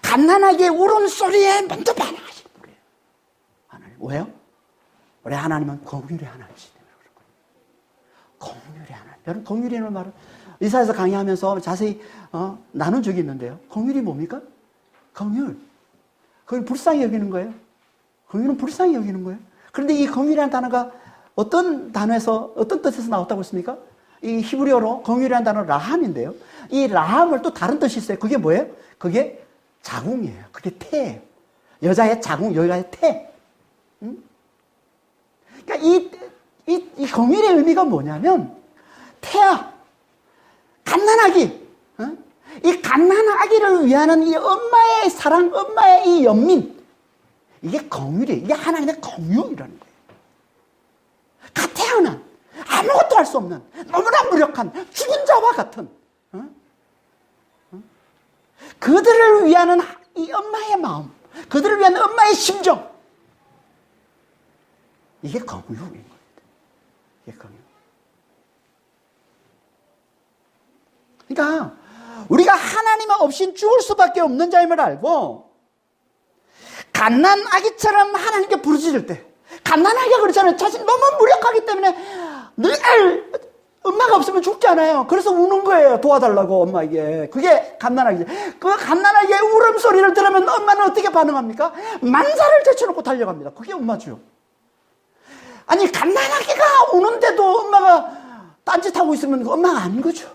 S1: 갓난아기의 울음소리에 먼저 반응하시는 분이에요. 하나님. 왜요? 우리 하나님은 긍휼의 하나님이시기 때문에 그런 거예요. 긍휼의 하나님. 여러분, 긍휼이라는 말은 이사에서 강의하면서 자세히 나눈 적이 있는데요. 긍휼이 뭡니까? 긍휼. 그건 불쌍히 여기는 거예요. 긍휼은 불쌍히 여기는 거예요. 그런데 이 긍휼이라는 단어가 어떤 단어에서, 어떤 뜻에서 나왔다고 했습니까? 이 히브리어로 긍휼이라는 단어는 라함인데요. 이 라함을 또 다른 뜻이 있어요. 그게 뭐예요? 그게 자궁이에요. 그게 태예요. 여자의 자궁, 여자의 태. 그러니까 이 긍휼의 의미가 뭐냐면, 태아, 갓난아기, 이 갓난아기를 위하는 이 엄마의 사랑, 엄마의 이 연민, 이게 긍휼이에요. 이게 하나님의 긍휼이라는 거예요. 갓 태어난, 아무것도 할 수 없는, 너무나 무력한, 죽은 자와 같은, 그들을 위하는 이 엄마의 마음, 그들을 위한 엄마의 심정, 이게 긍휼인 겁니다. 이게 긍휼. 그러니까 우리가 하나님 없인 죽을 수밖에 없는 자임을 알고 갓난아기처럼 하나님께 부르짖을 때, 갓난아기가 그렇잖아요. 자신이 너무 무력하기 때문에 늘 엄마가 없으면 죽잖아요. 그래서 우는 거예요. 도와달라고 엄마에게. 그게 갓난아기죠. 그 갓난아기의 울음소리를 들으면 엄마는 어떻게 반응합니까? 만사를 제쳐놓고 달려갑니다. 그게 엄마죠. 아니, 갓난아기가 우는데도 엄마가 딴짓하고 있으면 엄마가 아닌 거죠.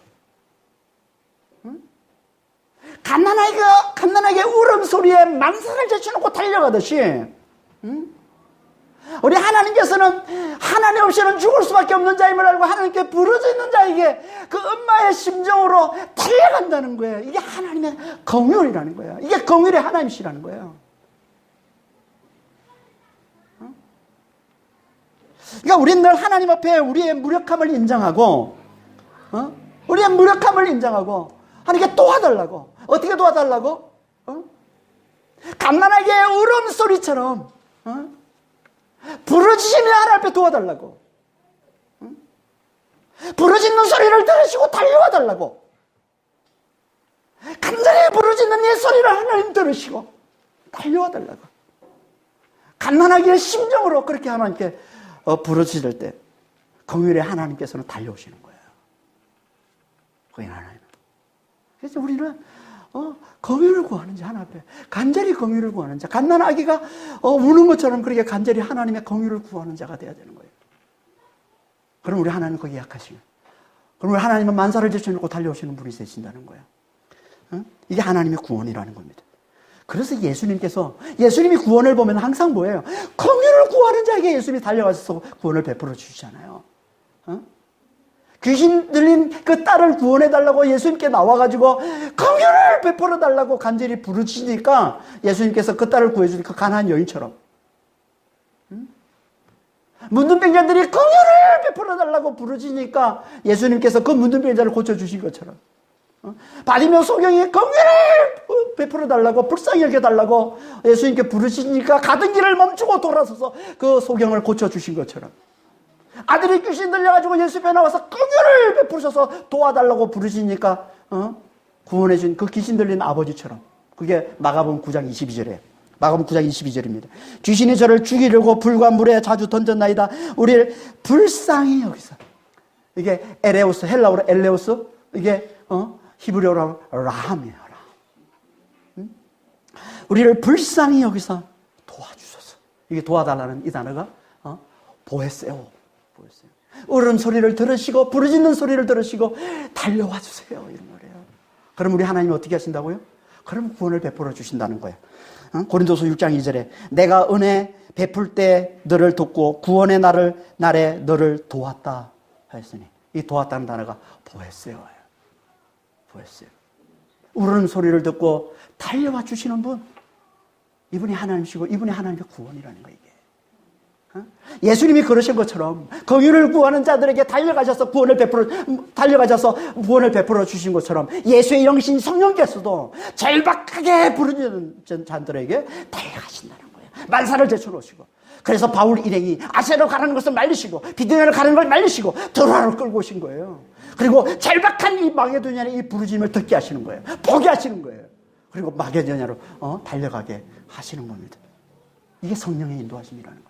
S1: 갓난아기의 울음소리에 만사를 제쳐놓고 달려가듯이, 우리 하나님께서는 하나님 없이는 죽을 수밖에 없는 자임을 알고 하나님께 부르짖는 자에게 그 엄마의 심정으로 달려간다는 거예요. 이게 하나님의 긍휼이라는 거예요. 이게 긍휼의 하나님이시라는 거예요. 그러니까 우리는 늘 하나님 앞에 우리의 무력함을 인정하고, 우리의 무력함을 인정하고 하나님께 도와달라고. 어떻게 도와달라고? 갓난아기의 울음소리처럼 부르짖으며 하나님 앞에 도와달라고. 부르짖는 소리를 들으시고 달려와 달라고. 간절히 부르짖는 이 소리를 하나님 들으시고 달려와 달라고. 갓난아기의 심정으로 그렇게 하나님께 부르짖을 때 긍휼의 하나님께서는 달려오시는 거예요. 그게 하나님. 그래서 우리는 긍휼을 구하는 자, 하나님 앞에 간절히 긍휼을 구하는 자, 갓난아기가 우는 것처럼 그렇게 간절히 하나님의 긍휼을 구하는 자가 되어야 되는 거예요. 그럼 우리 하나님은 거기 약하시면, 그럼 우리 하나님은 만사를 제쳐놓고 달려오시는 분이 되신다는 거예요. 이게 하나님의 구원이라는 겁니다. 그래서 예수님이 구원을 보면 항상 뭐예요? 긍휼을 구하는 자에게 예수님이 달려가서 구원을 베풀어 주시잖아요. 귀신 들린 그 딸을 구원해달라고 예수님께 나와가지고 긍휼을 베풀어달라고 간절히 부르시니까 예수님께서 그 딸을 구해주니까 가난한 여인처럼, 문둥병자들이 긍휼을 베풀어달라고 부르시니까 예수님께서 그 문둥병자를 고쳐주신 것처럼, 바디메오 소경이 긍휼을 베풀어 달라고, 불쌍히 여겨 달라고 예수님께 부르시니까 가던 길을 멈추고 돌아서서 그 소경을 고쳐주신 것처럼, 아들이 귀신 들려가지고 예수 앞에 나와서 긍휼을 베푸셔서 도와달라고 부르시니까 구원해준 그 귀신 들린 아버지처럼, 그게 마가복음 9장 22절이에요. 마가복음 9장 22절입니다. 귀신이 저를 죽이려고 불과 물에 자주 던졌나이다. 우리를 불쌍히 여기서, 이게 엘레오스, 헬라어로 엘레오스, 이게 히브리어로 라함이에요. 라함. 우리를 불쌍히 여기서 도와주소서. 이게 도와달라는 이 단어가 보헤세오. 울음 소리를 들으시고 부르짖는 소리를 들으시고 달려와 주세요, 이런 거래요. 그럼 우리 하나님 어떻게 하신다고요? 그럼 구원을 베풀어 주신다는 거예요. 고린도서 6장 2절에 내가 은혜 베풀 때 너를 돕고 구원의 날에 너를 도왔다 하였으니, 이 도왔다는 단어가 보헤세오예요. 보헤세오. 울음 소리를 듣고 달려와 주시는 분, 이분이 하나님이시고 이분이 하나님의 구원이라는 거예요. 이게 예수님이 그러신 것처럼 긍휼을 구하는 자들에게 달려가셔서 구원을 베풀어 주신 것처럼, 예수의 영신 성령께서도 절박하게 부르짖는 자들에게 달려가신다는 거예요. 만사를 제쳐놓으시고. 그래서 바울 일행이 아세로 가라는 것을 말리시고 비두냐로 가는 걸 말리시고 드로아로 끌고 오신 거예요. 그리고 절박한 이 마게도냐의 이 부르짖음을 듣게 하시는 거예요. 보게 하시는 거예요. 그리고 마게도냐로 달려가게 하시는 겁니다. 이게 성령의 인도하심이라는 거예요.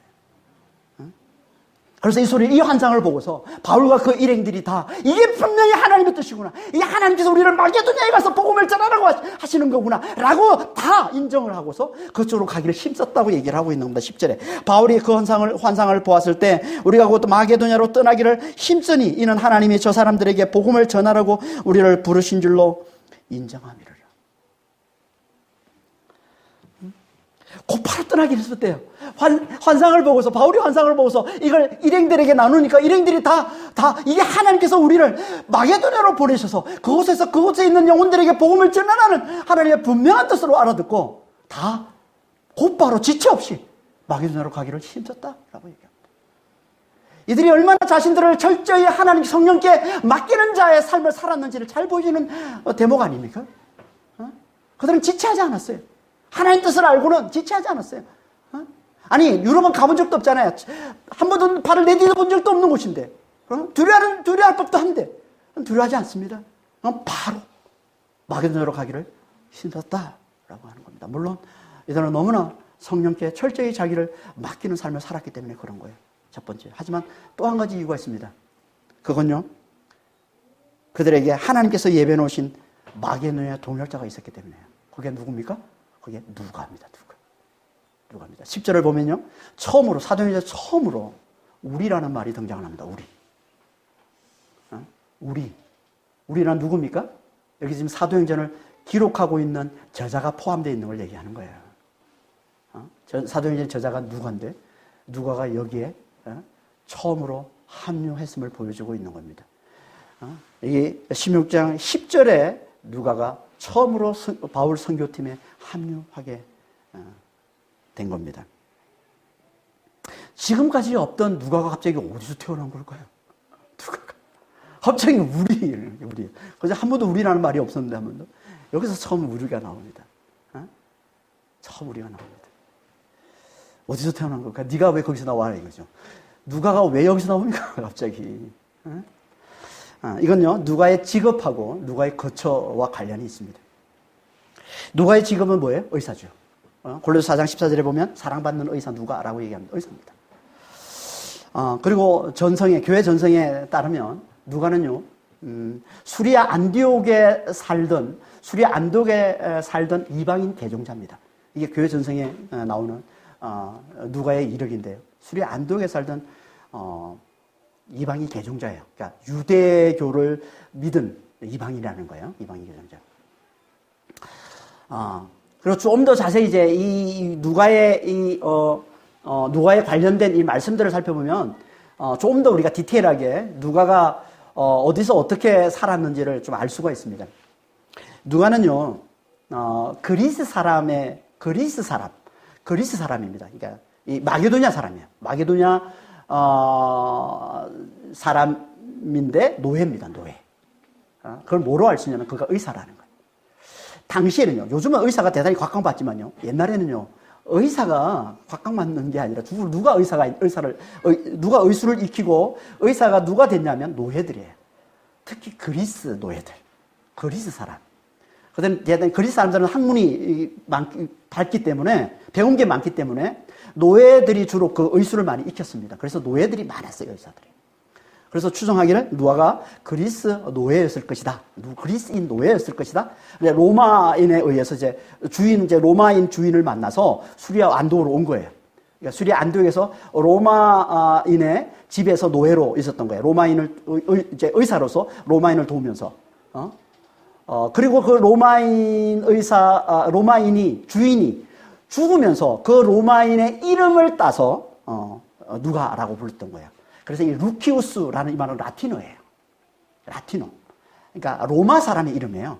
S1: 그래서 이 환상을 보고서 바울과 그 일행들이 다 이게 분명히 하나님의 뜻이구나, 이 하나님께서 우리를 마게도냐에 가서 복음을 전하라고 하시는 거구나 라고 다 인정을 하고서 그쪽으로 가기를 힘썼다고 얘기를 하고 있는 겁니다. 10절에 바울이 그 환상을 보았을 때 우리가 곧 마게도냐로 떠나기를 힘쓰니 이는 하나님이 저 사람들에게 복음을 전하라고 우리를 부르신 줄로 인정함이라. 곧바로 떠나기를 했었대요. 환상을 보고서, 바울이 환상을 보고서 이걸 일행들에게 나누니까 일행들이 다 이게 하나님께서 우리를 마게도냐로 보내셔서 그곳에 있는 영혼들에게 복음을 전하라는 하나님의 분명한 뜻으로 알아듣고 다 곧바로 지체 없이 마게도냐로 가기를 힘썼다라고 얘기합니다. 이들이 얼마나 자신들을 철저히 하나님 성령께 맡기는 자의 삶을 살았는지를 잘 보여주는 대목 아닙니까? 그들은 지체하지 않았어요. 하나님 뜻을 알고는 지체하지 않았어요. 아니, 유럽은 가본 적도 없잖아요. 한 번도 발을 내디뎌 본 적도 없는 곳인데, 두려워할 법도 한데 두려워하지 않습니다. 바로 마게도냐로 가기를 힘썼다라고 하는 겁니다. 물론 이들은 너무나 성령께 철저히 자기를 맡기는 삶을 살았기 때문에 그런 거예요. 첫 번째. 하지만 또 한 가지 이유가 있습니다. 그건요, 그들에게 하나님께서 예배해 놓으신 마게도냐 동역자가 있었기 때문에요. 그게 누굽니까? 그게 누가입니다. 누가입니다. 10절을 보면요, 사도행전 처음으로 우리라는 말이 등장을 합니다. 우리란 누굽니까? 여기 지금 사도행전을 기록하고 있는 저자가 포함되어 있는 걸 얘기하는 거예요. 사도행전 저자가 누가인데, 누가가 여기에 처음으로 합류했음을 보여주고 있는 겁니다. 이 16장 10절에 누가가 처음으로 바울 선교팀에 합류하게 된 겁니다. 지금까지 없던 누가가 갑자기 어디서 태어난 걸까요? 누가가 갑자기 우리. 그래서 한 번도 우리라는 말이 없었는데 한 번도. 여기서 처음 우리가 나옵니다. 처음 우리가 나옵니다. 어디서 태어난 걸까? 네가 왜 거기서 나와? 이거죠. 누가가 왜 여기서 나옵니까? 갑자기. 이건요, 누가의 직업하고 누가의 거처와 관련이 있습니다. 누가의 직업은 뭐예요? 의사죠. 골로새 4장 14절에 보면 사랑받는 의사 누가라고 얘기합니다. 의사입니다. 그리고 교회 전성에 따르면 누가는요, 수리아 안디옥에 살던 이방인 개종자입니다. 이게 교회 전성에 나오는 누가의 이력인데요. 수리아 안디옥에 살던 이방인 개종자예요. 그러니까 유대교를 믿은 이방인이라는 거예요. 이방인 개종자. 그리고 좀 더 자세히 이제 이 누가의 누가에 관련된 이 말씀들을 살펴보면 좀 더 우리가 디테일하게 누가가 어디서 어떻게 살았는지를 좀 알 수가 있습니다. 누가는요, 그리스 사람입니다. 그러니까 이 마게도냐 사람이에요. 마게도냐 사람인데 노예입니다. 노예. 그걸 뭐로 알 수 있냐면 그가 의사라는 거예요. 당시에는요, 요즘은 의사가 대단히 곽강받지만요, 옛날에는요, 의사가 곽강받는 게 아니라 누가 누가 의술을 익히고 의사가 누가 됐냐면 노예들이에요. 특히 그리스 노예들, 그리스 사람. 그때는 그리스 사람들은 학문이 밝기 때문에, 배운 게 많기 때문에 노예들이 주로 그 의술을 많이 익혔습니다. 그래서 노예들이 많았어요, 의사들이. 그래서 추정하기를 누가가 그리스 노예였을 것이다. 그리스인 노예였을 것이다. 로마인에 의해서 로마인 주인을 만나서 수리아 안독으로 온 거예요. 그러니까 수리아 안독에서 로마인의 집에서 노예로 있었던 거예요. 의사로서 로마인을 도우면서. 그리고 그 로마인이 주인이 죽으면서 그 로마인의 이름을 따서, 누가라고 불렀던 거예요. 그래서 이 루키우스라는 이 말은 라틴어예요. 라틴어. 그러니까 로마 사람의 이름이에요.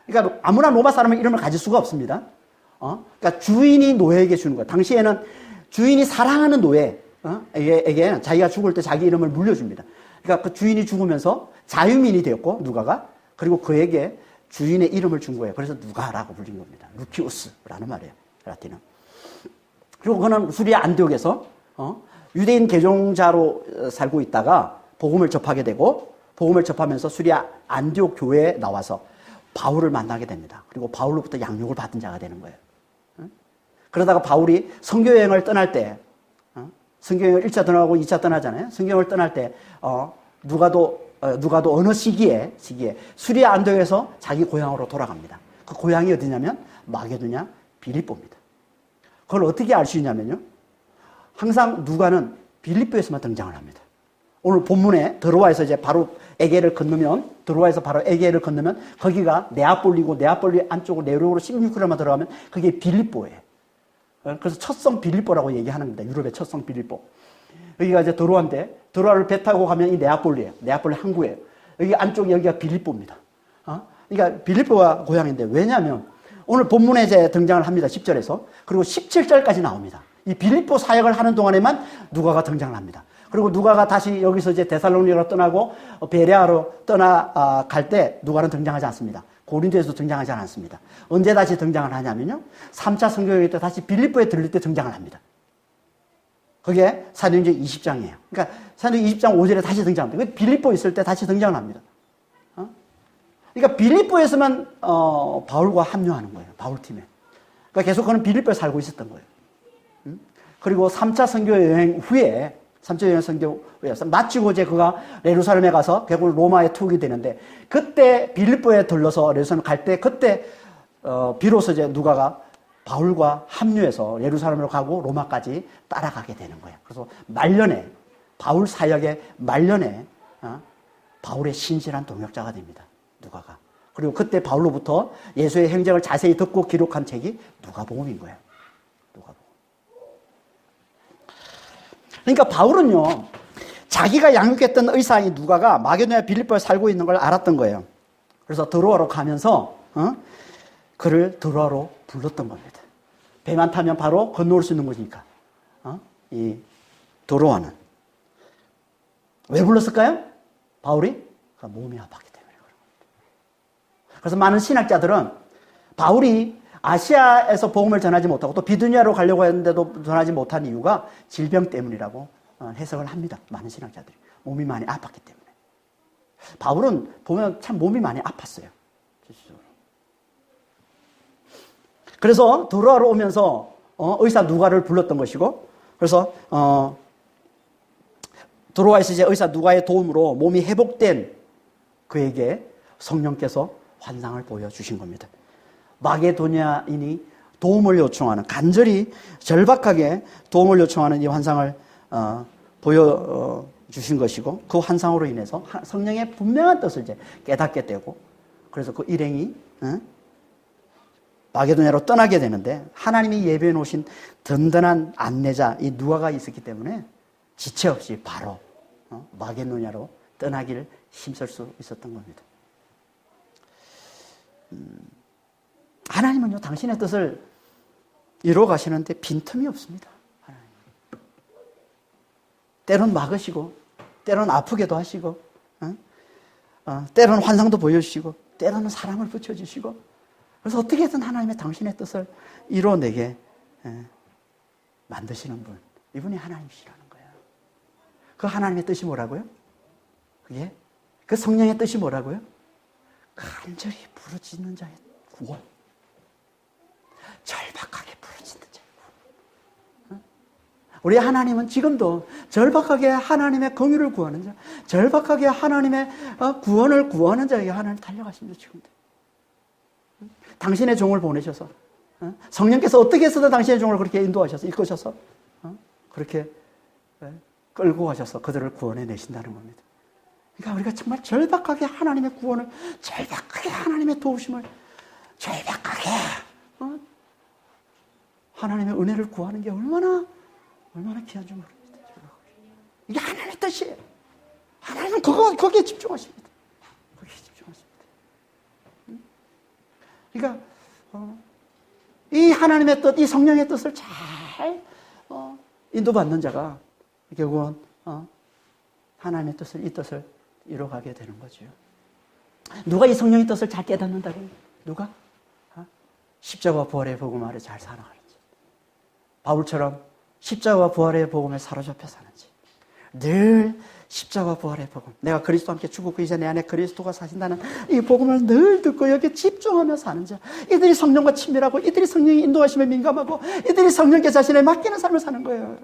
S1: 그러니까 아무나 로마 사람의 이름을 가질 수가 없습니다. 그러니까 주인이 노예에게 주는 거예요. 당시에는 주인이 사랑하는 노예에게 자기가 죽을 때 자기 이름을 물려줍니다. 그러니까 그 주인이 죽으면서 자유민이 되었고, 누가가. 그리고 그에게 주인의 이름을 준 거예요. 그래서 누가라고 불린 겁니다. 루키우스라는 말이에요. 라틴어. 그리고 그는 수리아 안디옥에서 유대인 개종자로 살고 있다가 복음을 접하게 되고, 복음을 접하면서 수리아 안디옥 교회에 나와서 바울을 만나게 됩니다. 그리고 바울로부터 양육을 받은 자가 되는 거예요. 그러다가 바울이 선교여행을 떠날 때, 선교여행을 1차 떠나고 2차 떠나잖아요. 선교여행을 떠날 때 누가도 어느 시기에 수리아 안디옥에서 자기 고향으로 돌아갑니다. 그 고향이 어디냐면 마게도냐 빌립보입니다. 그걸 어떻게 알 수 있냐면요, 항상 누가는 빌립보에서만 등장을 합니다. 오늘 본문에 드로아에서 바로 에게를 건너면, 거기가 네아폴리고, 네아폴리 안쪽으로 내륙으로 16km만 들어가면 그게 빌립보예요. 그래서 첫성 빌립보라고 얘기하는 겁니다. 유럽의 첫성 빌립보. 여기가 이제 드로아인데, 드로아를 배 타고 가면 이 네아폴리예요. 네아폴리 항구예요. 여기 안쪽 여기가 빌립보입니다. 그러니까 빌립보가 고향인데, 왜냐하면 오늘 본문에 이제 등장을 합니다. 10절에서. 그리고 17절까지 나옵니다. 이 빌립보 사역을 하는 동안에만 누가가 등장을 합니다. 그리고 누가가 다시 여기서 이제 데살로니가로 떠나고 베레아로 갈 때 누가는 등장하지 않습니다. 고린도에서도 등장하지 않았습니다. 언제 다시 등장을 하냐면요, 3차 성교여행 때 다시 빌립보에 들릴 때 등장을 합니다. 그게 사도행전 20장이에요. 그러니까 사도행전 20장 5절에 다시 등장합니다. 빌립보에 있을 때 다시 등장을 합니다. 그러니까 빌립보에서만 바울과 합류하는 거예요. 바울팀에. 그러니까 계속 그는 빌립보에 살고 있었던 거예요. 그리고 3차 선교여행 후에, 3차 여행 선교 후에서 마치고 이제 그가 예루살렘에 가서 결국 로마에 투옥이 되는데, 그때 빌립보에 들러서 예루살렘 갈 때, 그때 비로소 이제 누가가 바울과 합류해서 예루살렘으로 가고 로마까지 따라가게 되는 거예요. 그래서 말년에, 바울 사역의 말년에 바울의 신실한 동역자가 됩니다. 누가가. 그리고 그때 바울로부터 예수의 행적을 자세히 듣고 기록한 책이 누가복음인 거예요. 누가복음. 그러니까 바울은요, 자기가 양육했던 의사인 누가가 마게도냐 빌립보에 살고 있는 걸 알았던 거예요. 그래서 드로아로 가면서 그를 드로아로 불렀던 겁니다. 배만 타면 바로 건너올 수 있는 거니까. 이 드로아는 왜 불렀을까요? 바울이 몸이 아팠기 때문에 그런 겁니다. 그래서 많은 신학자들은 바울이 아시아에서 복음을 전하지 못하고 또 비두니아로 가려고 했는데도 전하지 못한 이유가 질병 때문이라고 해석을 합니다. 많은 신학자들이. 몸이 많이 아팠기 때문에. 바울은 보면 참 몸이 많이 아팠어요. 그래서 드로아로 오면서 의사 누가를 불렀던 것이고, 그래서 드로아에서 이제 의사 누가의 도움으로 몸이 회복된 그에게 성령께서 환상을 보여주신 겁니다. 마게도냐인이 도움을 요청하는, 간절히 절박하게 도움을 요청하는 이 환상을 보여주신 것이고, 그 환상으로 인해서 성령의 분명한 뜻을 이제 깨닫게 되고, 그래서 그 일행이 마게도냐로 떠나게 되는데, 하나님이 예배해 놓으신 든든한 안내자 이 누가가 있었기 때문에 지체 없이 바로 마게도냐로 떠나기를 힘쓸 수 있었던 겁니다. 하나님은요, 당신의 뜻을 이루어 가시는데 빈틈이 없습니다. 하나님. 때론 막으시고, 때론 아프게도 하시고, 때론 환상도 보여주시고, 때로는 사랑을 붙여주시고, 그래서 어떻게든 하나님의 당신의 뜻을 이뤄내게 만드시는 분. 이분이 하나님이시라는 거예요. 그 하나님의 뜻이 뭐라고요? 그게 그 성령의 뜻이 뭐라고요? 간절히 부르짖는 자의 구원. 절박하게 부르짖는 자의 구원. 우리 하나님은 지금도 절박하게 하나님의 긍휼을 구하는 자, 절박하게 하나님의 구원을 구하는 자에게 하나님 달려가십니다. 지금도. 당신의 종을 보내셔서 성령께서 어떻게 해서든 당신의 종을 그렇게 인도하셔서 이끄셔서 그렇게 끌고 가셔서 그들을 구원해 내신다는 겁니다. 그러니까 우리가 정말 절박하게 하나님의 구원을, 절박하게 하나님의 도우심을, 절박하게 하나님의 은혜를 구하는 게 얼마나 귀한 줄 모릅니다. 이게 하나님의 뜻이에요. 하나님은 거기에 집중하십니다. 거기에 집중하십니다. 그러니까 이 하나님의 뜻, 이 성령의 뜻을 잘 인도받는 자가 결국은 하나님의 뜻을, 이 뜻을 이뤄가게 되는 거죠. 누가 이 성령의 뜻을 잘 깨닫는다고? 누가? 십자가와 부활의 복음 아래 잘 살아가는지, 바울처럼 십자가와 부활의 복음에 사로잡혀 사는지, 늘 십자가와 부활의 복음, 내가 그리스도와 함께 죽었고 이제 내 안에 그리스도가 사신다는 이 복음을 늘 듣고 여기에 집중하며 사는 자, 이들이 성령과 친밀하고, 이들이 성령의 인도하심에 민감하고, 이들이 성령께 자신을 맡기는 삶을 사는 거예요.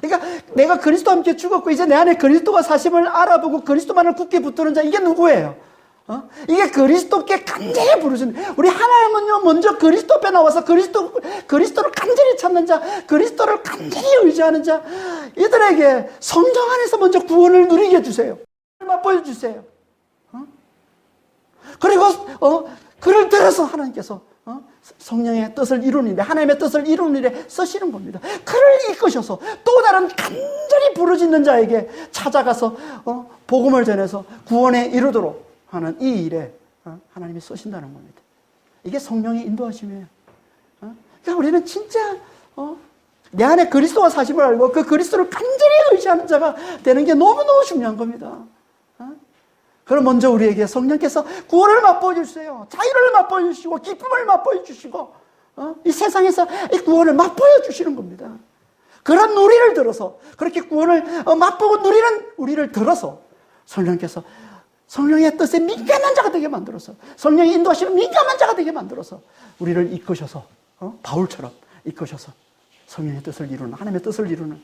S1: 그러니까 내가 그리스도와 함께 죽었고 이제 내 안에 그리스도가 사심을 알아보고 그리스도만을 굳게 붙드는 자, 이게 누구예요? 이게 그리스도께 간절히 부르신, 우리 하나님은요, 먼저 그리스도 앞에 나와서 그리스도를 간절히 찾는 자, 그리스도를 간절히 의지하는 자, 이들에게 성령 안에서 먼저 구원을 누리게 해주세요. 맛보여 주세요. 그리고 그를 들어서 하나님께서 성령의 뜻을 이루는 일에, 하나님의 뜻을 이루는 일에 쓰시는 겁니다. 그를 이끄셔서 또 다른 간절히 부르짖는 자에게 찾아가서 복음을 전해서 구원에 이르도록 하는 이 일에 하나님이 쓰신다는 겁니다. 이게 성령의 인도하심이에요. 그러니까 우리는 진짜 내 안에 그리스도가 사심을 알고 그 그리스도를 간절히 의지하는 자가 되는 게 너무너무 중요한 겁니다. 그럼 먼저 우리에게 성령께서 구원을 맛보여 주세요. 자유를 맛보여 주시고 기쁨을 맛보여 주시고 이 세상에서 이 구원을 맛보여 주시는 겁니다. 그런 우리를 들어서, 그렇게 구원을 맛보고 누리는 우리를 들어서 성령께서 성령의 뜻에 민감한 자가 되게 만들어서, 성령의 인도하시는 민감한 자가 되게 만들어서 우리를 이끄셔서 바울처럼 이끄셔서 성령의 뜻을 이루는, 하나님의 뜻을 이루는,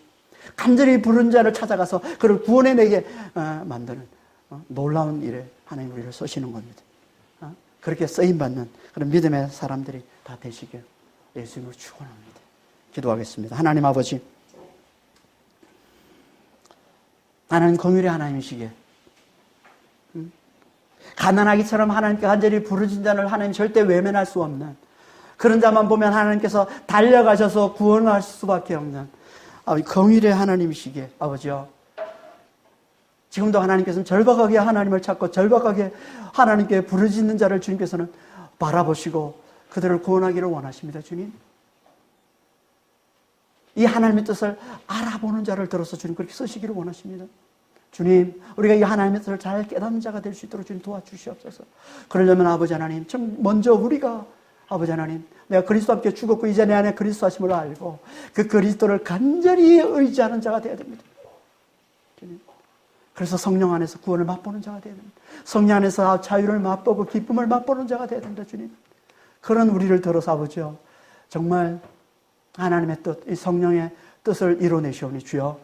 S1: 간절히 부른 자를 찾아가서 그를 구원해내게 만드는 놀라운 일에 하나님 우리를 쓰시는 겁니다. 그렇게 쓰임받는 그런 믿음의 사람들이 다 되시길 예수님으로 축원합니다. 기도하겠습니다. 하나님 아버지, 하나님 긍휼의 하나님이시기에 가난하기처럼 하나님께 간절히 부르짖는 자를 하나님 절대 외면할 수 없는, 그런 자만 보면 하나님께서 달려가셔서 구원하실 수밖에 없는 긍휼의 하나님이시기에 아버지요, 지금도 하나님께서는 절박하게 하나님을 찾고 절박하게 하나님께 부르짖는 자를 주님께서는 바라보시고 그들을 구원하기를 원하십니다. 주님, 이 하나님의 뜻을 알아보는 자를 들어서 주님 그렇게 쓰시기를 원하십니다. 주님, 우리가 이 하나님의 뜻을 잘 깨닫는 자가 될 수 있도록 주님 도와주시옵소서. 그러려면 아버지 하나님, 좀 먼저 우리가 아버지 하나님, 내가 그리스도와 함께 죽었고 이제 내 안에 그리스도 하심을 알고 그 그리스도를 간절히 의지하는 자가 되어야 됩니다. 주님, 그래서 성령 안에서 구원을 맛보는 자가 되어야 됩니다. 성령 안에서 자유를 맛보고 기쁨을 맛보는 자가 되어야 됩니다. 주님, 그런 우리를 들어서 아버지요, 정말 하나님의 뜻, 이 성령의 뜻을 이뤄내시오니 주여,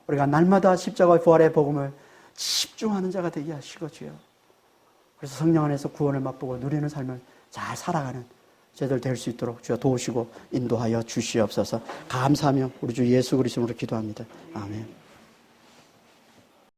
S1: 우리가 날마다 십자가의 부활의 복음을 집중하는 자가 되게 하시고 주여, 그래서 성령 안에서 구원을 맛보고 누리는 삶을 잘 살아가는 저희들 될 수 있도록 주여 도우시고 인도하여 주시옵소서. 감사하며 우리 주 예수 그리스도로 기도합니다. 아멘.